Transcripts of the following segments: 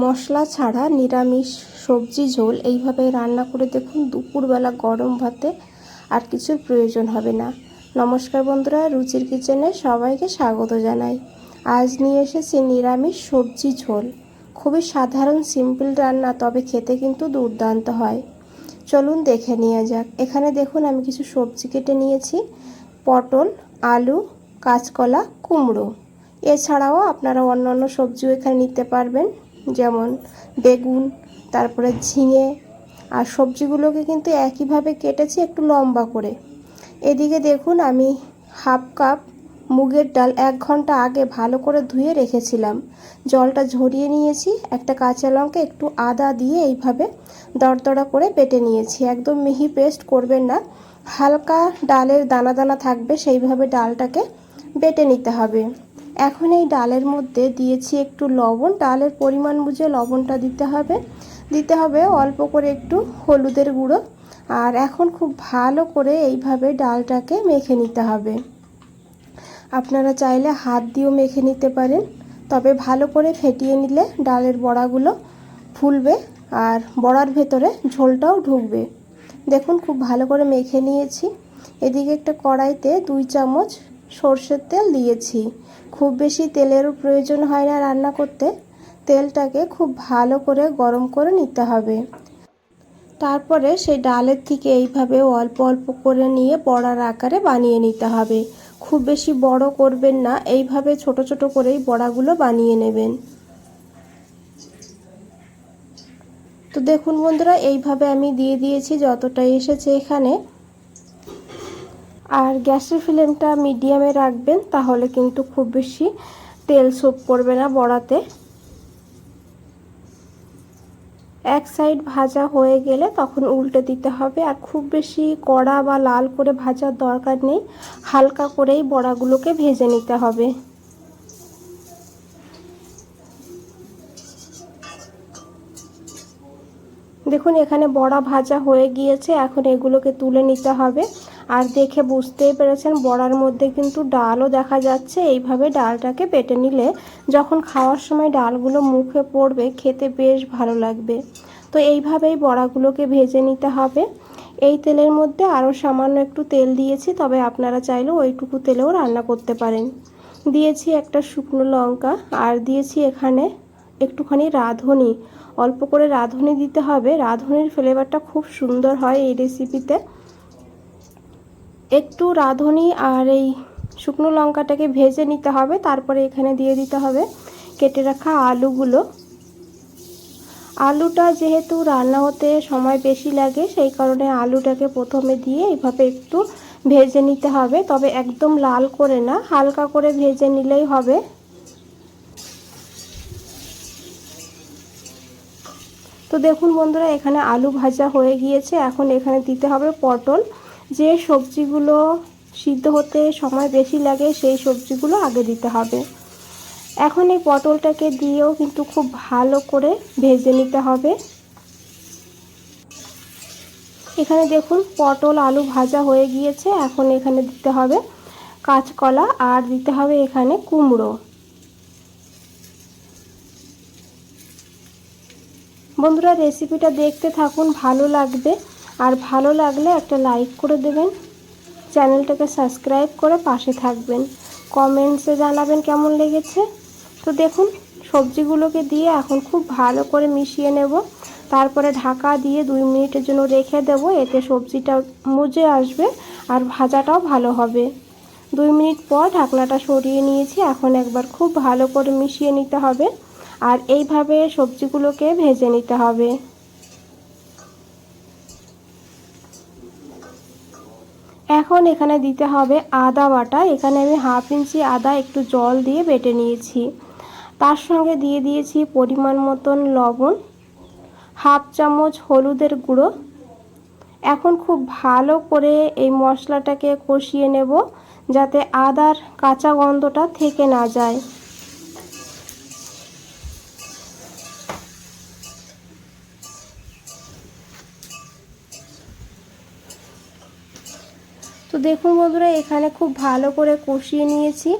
মশলা ছাড়া নিরামিষ সবজি ঝোল এইভাবে রান্না করে দেখুন, দুপুরবেলা গরম ভাতে আর কিছুর প্রয়োজন হবে না। নমস্কার বন্ধুরা, রুচির কিচেনে সবাইকে স্বাগত জানাই। আজ নিয়ে এসেছি নিরামিষ সবজি ঝোল। খুবই সাধারণ সিম্পল রান্না, তবে খেতে কিন্তু দুর্দান্ত হয়। চলুন দেখে নেওয়া যাক। এখানে দেখুন আমি কিছু সবজি কেটে নিয়েছি। পটল, আলু, কাঁচকলা, কুমড়ো। এছাড়াও আপনারা অন্যান্য সবজিও এখানে নিতে পারবেন, যেমন বেগুন, তারপরে ঝিঙে। আর সবজিগুলোকে কিন্তু একইভাবে কেটেছি, একটু লম্বা করে। এদিকে দেখুন আমি হাফ কাপ মুগের ডাল 1 ঘন্টা আগে ভালো করে ধুয়ে রেখেছিলাম। জলটা ঝরিয়ে নিয়েছি। একটা কাঁচা লঙ্কা, একটু আদা দিয়ে এইভাবে দরদরা করে বেটে নিয়েছি। একদম মিহি পেস্ট করবেন না, হালকা ডালের দানা দানা থাকবে সেইভাবে ডালটাকে বেটে নিতে হবে। এখন এই ডালের মধ্যে দিয়েছি একটু লবণ। ডালের পরিমাণ বুঝে লবণটা দিতে হবে অল্প করে একটু হলুদের গুঁড়ো। আর এখন খুব ভালো করে এইভাবে ডালটাকে মেখে নিতে হবে। আপনারা চাইলে হাত দিয়েও মেখে নিতে পারেন, তবে ভালো করে ফেটিয়ে নিলে ডালের বড়াগুলো ফুলবে আর বড়ার ভেতরে ঝোলটাও ঢুকবে। দেখুন খুব ভালো করে মেখে নিয়েছি। এদিকে একটা কড়াইতে 2 চামচ সর্ষের তেল দিয়েছি। খুব বেশি তেলেরও প্রয়োজন হয় না রান্না করতে। তেলটাকে খুব ভালো করে গরম করে নিতে হবে। তারপরে সেই ডালের থেকে এইভাবে অল্প অল্প করে নিয়ে বড়ার আকারে বানিয়ে নিতে হবে। খুব বেশি বড় করবেন না, এইভাবে ছোট ছোট করেই বড়াগুলো বানিয়ে নেবেন। তো দেখুন বন্ধুরা, এইভাবে আমি দিয়ে দিয়েছি যতটা এসেছে এখানে। আর গ্যাসের ফ্লেমটা মিডিয়ামে রাখবেন, তাহলে কিন্তু খুব বেশি তেল সোপ করবে না বড়াতে। এক সাইড ভাজা হয়ে গেলে তখন উল্টে দিতে হবে। আর খুব বেশি কড়া বা লাল করে ভাজার দরকার নেই, হালকা করেই বড়াগুলোকে ভেজে নিতে হবে। দেখুন এখানে বড়া ভাজা হয়ে গিয়েছে। এখন এগুলোকে তুলে নিতে হবে। আর দেখে বুঝতেই পেরেছেন বড়ার মধ্যে কিন্তু ডালও দেখা যাচ্ছে। এইভাবে ডালটাকে বেটে নিলে যখন খাওয়ার সময় ডালগুলো মুখে পড়বে, খেতে বেশ ভালো লাগবে। তো এইভাবেই বড়াগুলোকে ভেজে নিতে হবে। এই তেলের মধ্যে আরও সামান্য একটু তেল দিয়েছি, তবে আপনারা চাইলে ওইটুকু তেলেও রান্না করতে পারেন। দিয়েছি একটা শুকনো লঙ্কা, আর দিয়েছি এখানে একটুখানি রাঁধুনি। অল্প করে রাঁধুনি দিতে হবে, রাঁধুনির ফ্লেভারটা খুব সুন্দর হয় এই রেসিপিতে। একটু রাঁধুনি আর এই শুকনো লঙ্কাটাকে ভেজে নিতে হবে। তারপরে এখানে দিয়ে দিতে হবে কেটে রাখা আলুগুলো। আলুটা যেহেতু রান্না হতে সময় বেশি লাগে, সেই কারণে আলুটাকে প্রথমে দিয়ে এইভাবে একটু ভেজে নিতে হবে, তবে একদম লাল করে না, হালকা করে ভেজে নিলেই হবে। তো দেখুন বন্ধুরা, এখানে আলু ভাজা হয়ে গিয়েছে। এখন এখানে দিতে হবে পটল। যে সবজিগুলো সিদ্ধ হতে সময় বেশি লাগে সেই সবজিগুলো আগে দিতে হবে। এখন এই পটলটাকে দিয়েও কিন্তু খুব ভালো করে ভেজে নিতে হবে। এখানে দেখুন পটল আলু ভাজা হয়ে গিয়েছে। এখন এখানে দিতে হবে কাঁচকলা, আর দিতে হবে এখানে কুমড়ো। বন্ধুরা রেসিপিটা দেখতে থাকুন, ভালো লাগবে। আর ভালো লাগলে একটা লাইক করে দেবেন, চ্যানেলটাকে সাবস্ক্রাইব করে পাশে থাকবেন, কমেন্টসে জানাবেন কেমন লেগেছে। তো দেখুন সবজিগুলোকে দিয়ে এখন খুব ভালো করে মিশিয়ে নেব। তারপরে ঢাকা দিয়ে 2 মিনিটের জন্য রেখে দেব, এতে সবজিটা মজে আসবে আর ভাজাটাও ভালো হবে। 2 মিনিট পর ঢাকনাটা সরিয়ে নিয়েছি। এখন একবার খুব ভালো করে মিশিয়ে নিতে হবে, আর এইভাবে সবজিগুলোকে ভেজে নিতে হবে। এখন এখানে দিতে হবে আদা বাটা। এখানে আমি 1/2 ইঞ্চি আদা একটু জল দিয়ে বেটে নিয়েছি। তার সঙ্গে দিয়ে দিয়েছি পরিমাণ মতন লবণ, 1/2 চামচ হলুদের গুঁড়ো। এখন খুব ভালো করে এই মশলাটাকে কষিয়ে নেব, যাতে আদার কাঁচা গন্ধটা থেকে না যায়। তো দেখুন বন্ধুরা, এখানে খুব ভালো করে কষিয়ে নিয়েছি।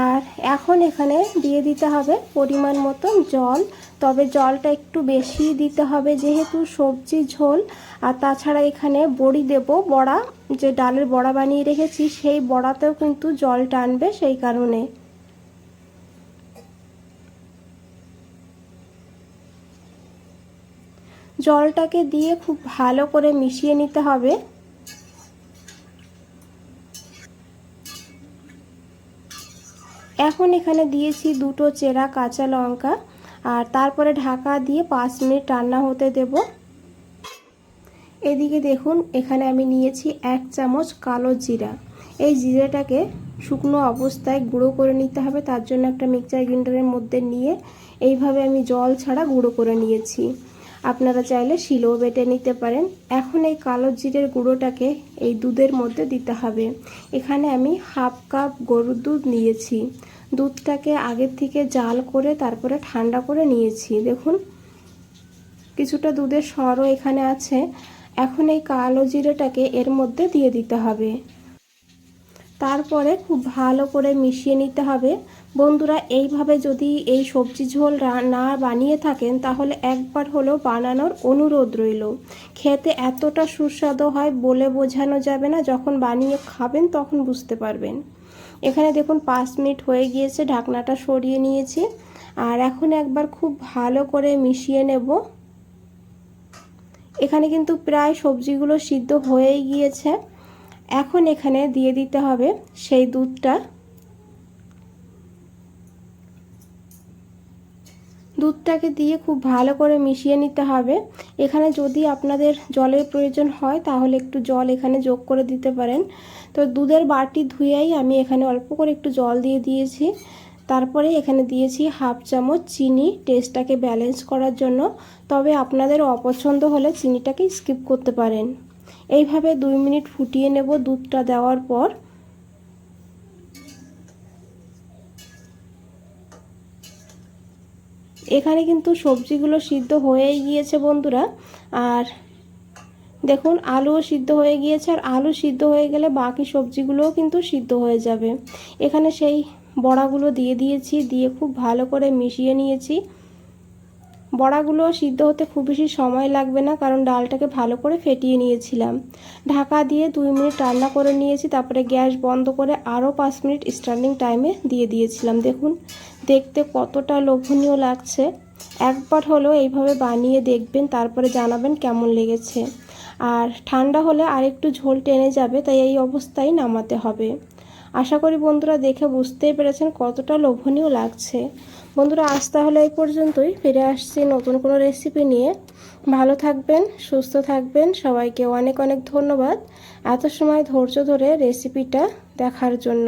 আর এখন এখানে দিয়ে দিতে হবে পরিমাণ মতন জল। তবে জলটা একটু বেশি দিতে হবে যেহেতু সবজি ঝোল। আর তাছাড়া এখানে বড়ি দেব, বড়া যে ডালের বড়া বানিয়ে রেখেছি সেই বড়াতেও কিন্তু জল টানবে, সেই কারণে। জলটাকে দিয়ে খুব ভালো করে মিশিয়ে নিতে হবে। এখন এখানে দিয়েছি 2টো চেরা কাঁচা লঙ্কা, আর তারপরে ঢাকা দিয়ে 5 মিনিট রান্না হতে দেব। এদিকে দেখুন এখানে আমি নিয়েছি 1 চামচ কালো জিরা। এই জিরাটাকে শুকনো অবস্থায় গুঁড়ো করে নিতে হবে, তার জন্য একটা মিক্সচার গ্রাইন্ডারের মধ্যে নিয়ে এইভাবে আমি জল ছাড়া গুঁড়ো করে নিয়েছি। আপনারা চাইলে শিলেও বেটে নিতে পারেন। এখন এই কালো জিরের গুঁড়োটাকে এই দুধের মধ্যে দিতে হবে। এখানে আমি 1/2 কাপ গরুর দুধ নিয়েছি। দুধটাকে আগের থেকে জাল করে তারপরে ঠান্ডা করে নিয়েছি। দেখুন কিছুটা দুধের সরও এখানে আছে। এখন এই কালো জিরেটাকে এর মধ্যে দিয়ে দিতে হবে, তারপরে খুব ভালো করে মিশিয়ে নিতে হবে। বন্ধুরা এইভাবে যদি এই সবজি ঝোল না বানিয়ে থাকেন তাহলে একবার হলেও বানানোর অনুরোধ রইল। খেতে এতটা সুস্বাদু হয় বলে বোঝানো যাবে না, যখন বানিয়ে খাবেন তখন বুঝতে পারবেন। এখানে দেখুন 5 মিনিট হয়ে গিয়েছে, ঢাকনাটা সরিয়ে নিয়েছি। আর এখন একবার খুব ভালো করে মিশিয়ে নেব। এখানে কিন্তু প্রায় সবজিগুলো সিদ্ধ হয়েই গিয়েছে। এখন এখানে দিয়ে দিতে হবে সেই দুধটা। দুধটাকে দিয়ে খুব ভালো করে মিশিয়ে নিতে হবে। এখানে যদি আপনাদের জলের প্রয়োজন হয় তাহলে একটু জল এখানে যোগ করে দিতে পারেন। তো দুধের বাটি ধুয়েই আমি এখানে অল্প করে একটু জল দিয়ে দিয়েছি। তারপরে এখানে দিয়েছি 1/2 চামচ চিনি টেস্টটাকে ব্যালেন্স করার জন্য। তবে আপনাদের অপছন্দ হলে চিনিটাকে স্কিপ করতে পারেন। এইভাবে 2 মিনিট ফুটিয়ে নেব দুধটা দেওয়ার পর। এখানে কিন্তু সবজিগুলো সিদ্ধ হয়েই গিয়েছে বন্ধুরা। আর দেখুন আলুও সিদ্ধ হয়ে গিয়েছে, আর আলু সিদ্ধ হয়ে গেলে বাকি সবজিগুলোও কিন্তু সিদ্ধ হয়ে যাবে। এখানে সেই বড়াগুলো দিয়ে দিয়েছি, দিয়ে খুব ভালো করে মিশিয়ে নিয়েছি। বড়াগুলো সিদ্ধ হতে খুব বেশি সময় লাগবে না, কারণ ডালটাকে ভালো করে ফেটিয়ে নিয়েছিলাম। ঢাকা দিয়ে 2 মিনিট রান্না করে নিয়েছি, তারপরে গ্যাস বন্ধ করে আরও 5 মিনিট স্ট্যান্ডিং টাইমে দিয়ে দিয়েছিলাম। দেখুন দেখতে কতটা লোভনীয় লাগছে। একবার হলেও এইভাবে বানিয়ে দেখবেন, তারপরে জানাবেন কেমন লেগেছে। আর ঠান্ডা হলে আরেকটু ঝোল টেনে যাবে, তাই এই অবস্থায় নামাতে হবে। আশা করি বন্ধুরা দেখে বুঝতেই পেরেছেন কতটা লোভনীয় লাগছে। বন্ধুরা আজ তাহলে এই পর্যন্তই, ফিরে আসছি নতুন কোনো রেসিপি নিয়ে। ভালো থাকবেন, সুস্থ থাকবেন। সবাইকে অনেক অনেক ধন্যবাদ এত সময় ধৈর্য ধরে রেসিপিটা দেখার জন্য।